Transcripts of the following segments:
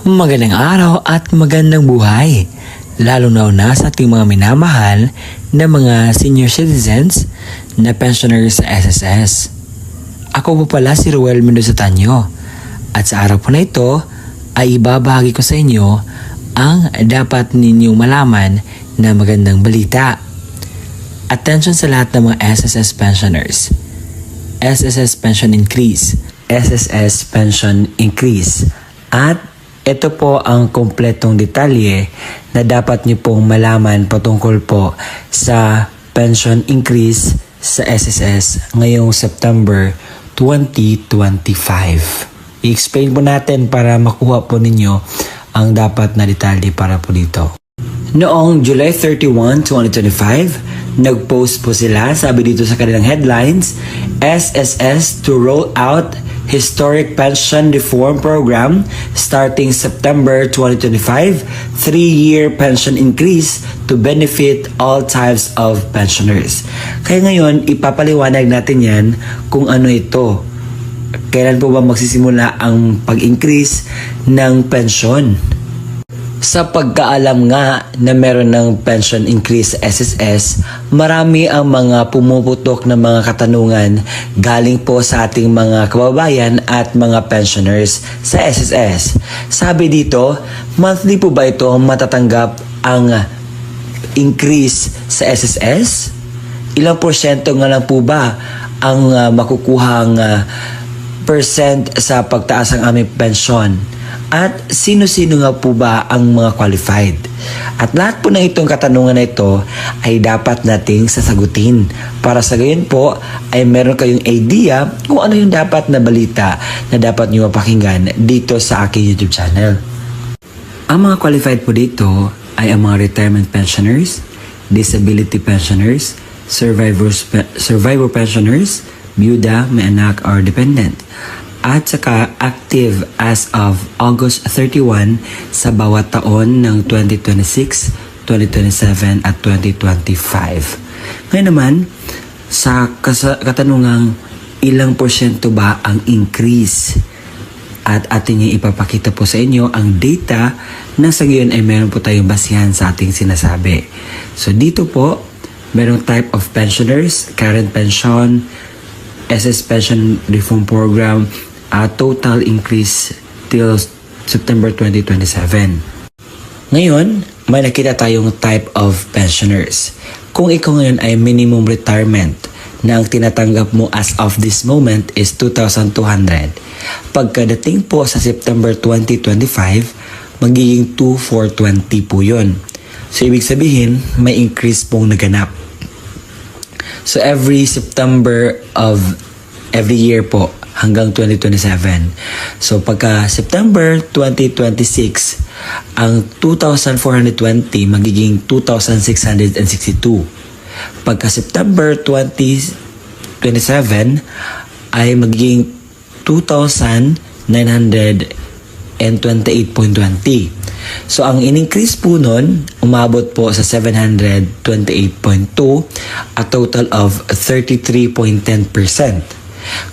Magandang araw at magandang buhay, lalo na sa ating mga minamahal na mga senior citizens na pensioners sa SSS. Ako po pala si Ruel Mendoza Tanyo at sa araw po na ito ay ibabahagi ko sa inyo ang dapat ninyong malaman na magandang balita. Attention sa lahat ng mga SSS pensioners. SSS Pension Increase. SSS Pension Increase. At ito po ang kumpletong detalye na dapat niyo pong malaman patungkol po sa pension increase sa SSS ngayong September 2025. I-explain po natin para makuha po ninyo ang dapat na detalye para po dito. Noong July 31, 2025, nag-post po sila, sabi dito sa kanilang headlines, SSS to roll out Historic Pension Reform Program starting September 2025, 3-year pension increase to benefit all types of pensioners. Kaya ngayon, ipapaliwanag natin yan kung ano ito. Kailan po ba magsisimula ang pag-increase ng pension? Sa pagkaalam nga na meron ng pension increase sa SSS, marami ang mga pumuputok na mga katanungan galing po sa ating mga kababayan at mga pensioners sa SSS. Sabi dito, monthly po ba ito matatanggap ang increase sa SSS? Ilang porsyento nga lang po ba ang makukuhang percent sa pagtaas ng aming pensyon? At sino-sino nga po ba ang mga qualified? At lahat po ng itong katanungan na ito ay dapat nating sasagutin. Para sa gayon po ay meron kayong idea kung ano yung dapat na balita na dapat nyo mapakinggan dito sa aking YouTube channel. Ang mga qualified po dito ay ang mga retirement pensioners, disability pensioners, survivor pensioners, byuda, may anak or dependent, at saka active as of August 31 sa bawat taon ng 2026, 2027 at 2025. Ngayon naman, sa katanungang ilang porsyento ba ang increase? At ating ipapakita po sa inyo ang data na sa gayon ay meron po tayong basihan sa ating sinasabi. So dito po, merong type of pensioners, current pension, SS Pension Reform Program, total increase till September 2027. Ngayon, may nakita tayong type of pensioners. Kung ikaw ngayon ay minimum retirement na ang tinatanggap mo as of this moment is 2,200. Pagkadating po sa September 2025, magiging 2,420 po yun. So, ibig sabihin, may increase pong naganap. So, every September of every year po, hanggang 2027. So pagka September 2026, ang 2,420 magiging 2,662. Pagka September 2027 ay magiging 2,928.20. So ang in-increase po nun, umabot po sa 728.2, a total of 33.10%.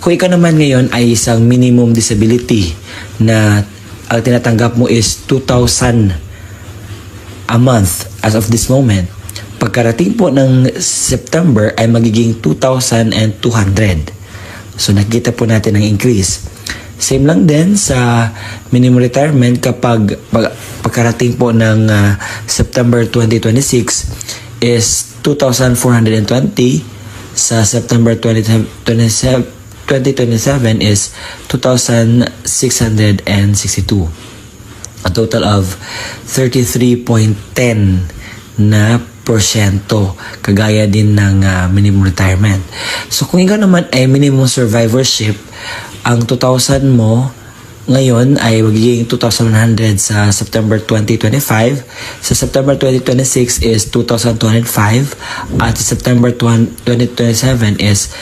Kung ikaw naman ngayon ay isang minimum disability na ang tinatanggap mo is 2,000 a month as of this moment, pagkarating po ng September ay magiging 2,200. So nakita po natin ang increase. Same lang din sa minimum retirement kapag pagkarating po ng September 2026 is 2,420. Sa September 2027 is 2,662. A total of 33.10 na porsyento, kagaya din ng minimum retirement. So kung ikaw naman ay minimum survivorship, ang 2,000 mo ngayon ay magiging 2,100 sa September 2025. Sa September 2026 is 2,205. At sa September 2027 is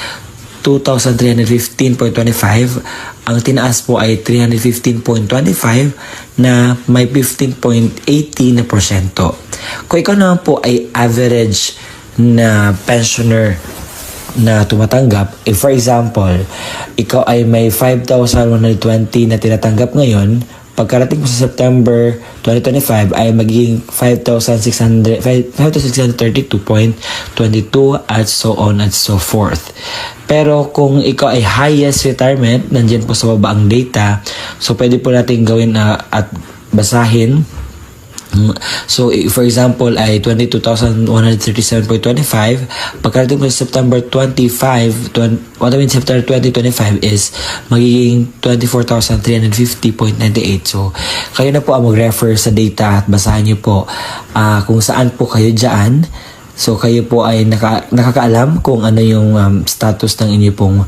2,315.25. Ang tinaas po ay 315.25 na may 15.80 na porsyento. Kung ikaw naman po ay average na pensioner na tumatanggap, if for example, ikaw ay may 5,120 na tinatanggap ngayon, Pagkarating po sa September 2025 ay magiging 5,632.22 at so on at so forth. Pero kung ikaw ay highest retirement, nandiyan po sa baba ang data. So pwede po natin gawin at basahin. So for example ay 22,137.25. Pagkarating po sa September 2025 is magiging 24,350.98. So kayo na po ang mag-refer sa data at basahin niyo po kung saan po kayo dyan. So kayo po ay nakakaalam kung ano yung status ng inyo pong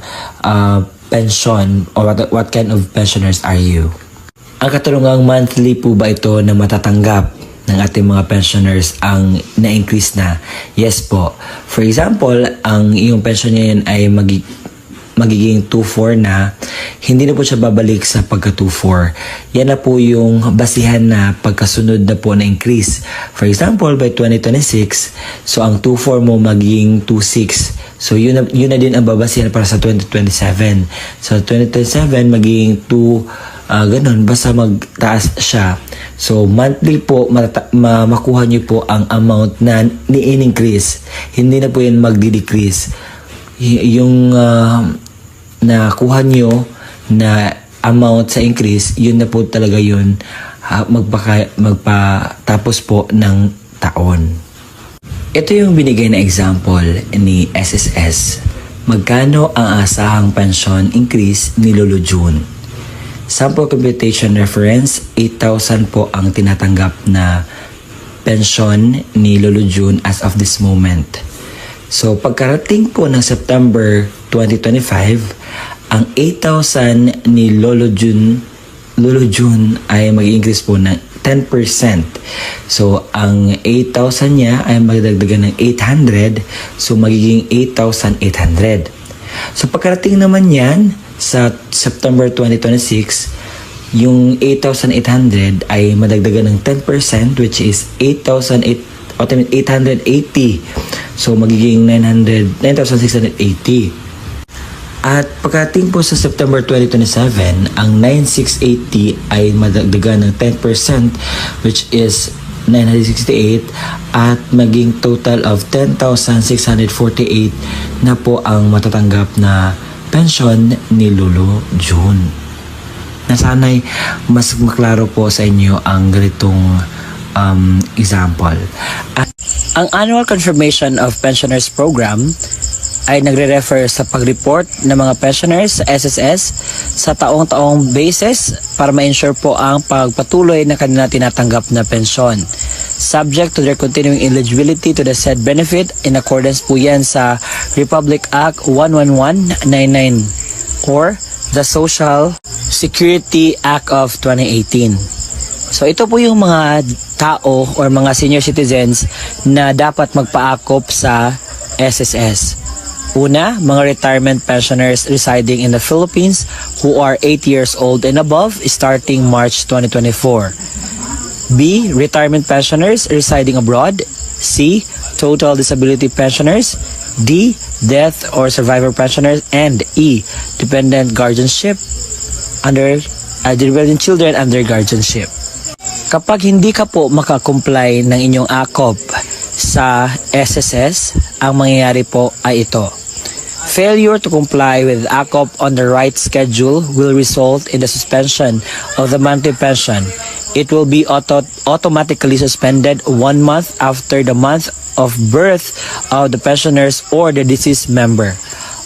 pension or what kind of pensioners are you. Ang katanungang monthly po ba ito na matatanggap ng ating mga pensioners ang na-increase na? Yes po. For example, ang iyong pension ngayon ay magiging 2.4 na, hindi na po siya babalik sa pagka 2.4. Yan na po yung basihan na pagkasunod na po na increase. For example, by 2026, so ang 2.4 mo magiging 2.6. So yun na din ang babasihan para sa 2027. So 2027 magiging 2 ganun, basta magtaas siya. So, monthly po, makuha nyo po ang amount na ni-increase. Hindi na po yan magdi-decrease. Yung nakuha nyo na amount sa increase, yun na po talaga yun magpatapos po ng taon. Ito yung binigay na example ni SSS. Magkano ang asahang pension increase ni Lolo June? Sample computation reference, 8,000 po ang tinatanggap na pension ni Lolo June as of this moment. So pagkarating po ng September 2025, ang 8,000 ni Lolo June ay mag-increase po ng 10%. So ang 8,000 niya ay magdagdagan ng 800, so magiging 8,800. So pagkarating naman yan sa September 2026, yung 8,800 ay madagdagan ng 10%, which is 880. So magiging 9,680. At pagdating po sa September 2027, ang 9,680 ay madagdagan ng 10%, which is 968, at maging total of 10,648 na po ang matatanggap na pension ni Lolo June. Nasanay mas maklaro po sa inyo ang ganitong example. Ang Annual Confirmation of Pensioners Program ay nagre-refer sa pag-report ng mga pensioners sa SSS sa taong-taong basis para ma-ensure po ang pagpatuloy na kanila tinatanggap na pensyon. Subject to their continuing eligibility to the said benefit in accordance po yan sa Republic Act 11199 or the Social Security Act of 2018. So ito po yung mga tao or mga senior citizens na dapat magpaakop sa SSS. Una, mga retirement pensioners residing in the Philippines who are 8 years old and above starting March 2024. B. Retirement pensioners residing abroad. C. Total disability pensioners. D. Death or survivor pensioners. And E. Dependent guardianship dependent children under guardianship. Kapag hindi ka po makakomply ng inyong akop sa SSS, ang mangyayari po ay ito. Failure to comply with ACOP on the right schedule will result in the suspension of the monthly pension. It will be automatically suspended 1 month after the month of birth of the pensioners or the deceased member.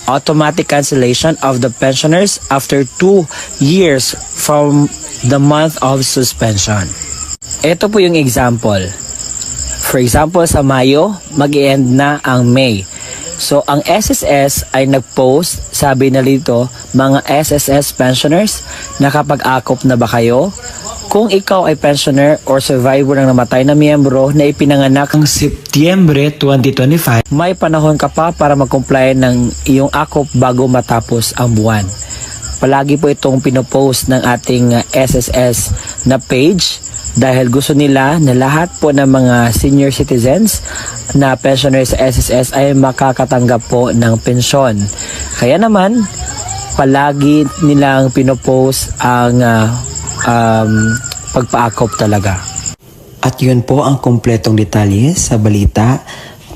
Automatic cancellation of the pensioners after 2 years from the month of suspension. Ito po yung example. For example, sa Mayo, mag-i-end na ang May. So, ang SSS ay nag-post, sabi na dito, mga SSS pensioners, nakapag-akop na ba kayo? Kung ikaw ay pensioner or survivor ng namatay na miyembro na ipinanganak ng Setyembre 2025, may panahon ka pa para mag-comply ng iyong akop bago matapos ang buwan. Palagi po itong pinopost ng ating SSS na page dahil gusto nila na lahat po ng mga senior citizens na pensioners sa SSS ay makakatanggap po ng pensyon. Kaya naman, palagi nilang pinopost ang pagpaakop talaga. At yun po ang kumpletong detalye sa balita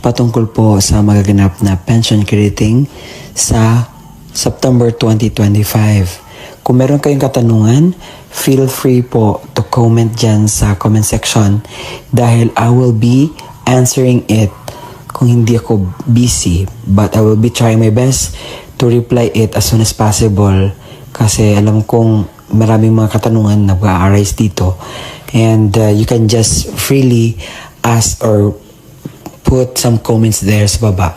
patungkol po sa magaganap na pension crediting sa September 2025. Kung meron kayong katanungan, feel free po to comment dyan sa comment section dahil I will be answering it kung hindi ako busy. But I will be trying my best to reply it as soon as possible kasi alam kong maraming mga katanungan na mag-arise dito. And you can just freely ask or put some comments there sa baba.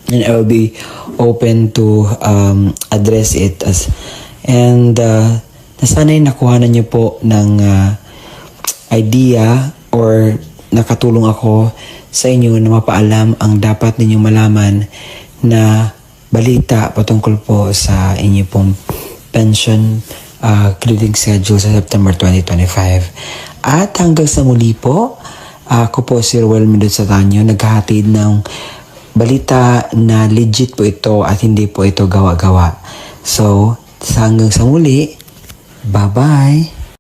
And I will be open to address it nasana'y nakuhanan niyo po ng idea or nakatulong ako sa inyo na mapaalam ang dapat ninyong malaman na balita patungkol po sa inyo pong pension crediting schedule sa September 2025. At hanggang sa muli po, ako po si Ruel Mendoza Tanyo, naghahatid ng balita na legit po ito at hindi po ito gawa-gawa. So, hanggang sa muli, bye-bye!